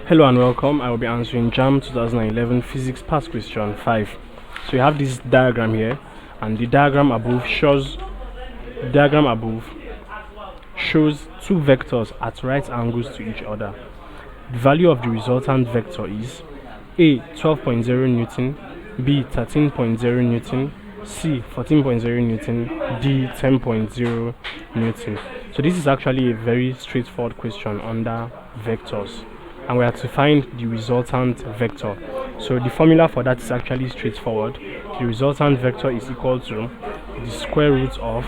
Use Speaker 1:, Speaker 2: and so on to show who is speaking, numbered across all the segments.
Speaker 1: Hello and welcome. I will be answering JAMB 2011 Physics Past Question 5. So you have this diagram here, and the diagram above shows two vectors at right angles to each other. The value of the resultant vector is A 12.0 Newton, B 13.0 Newton, C 14.0 Newton, D 10.0 Newton. So this is actually a very straightforward question under vectors, and we have to find the resultant vector. So the formula for that is actually straightforward. The resultant vector is equal to the square root of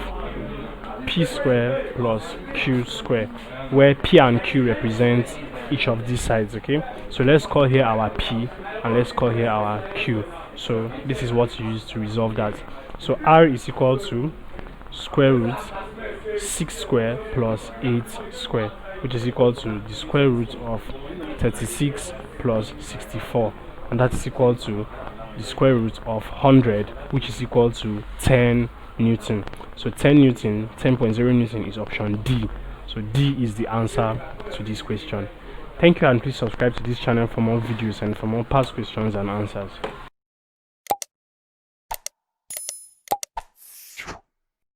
Speaker 1: p square plus q square, where p and q represent each of these sides. Okay, so let's call here our p and let's call here our q. So this is what you use to resolve that. So r is equal to square root 6 square plus 8 square, which is equal to the square root of 36 plus 64, and that is equal to the square root of 100, which is equal to 10 Newton. So 10 Newton, 10.0 Newton is option D. So D is the answer to this question. Thank you, and please subscribe to this channel for more videos and for more past questions and answers.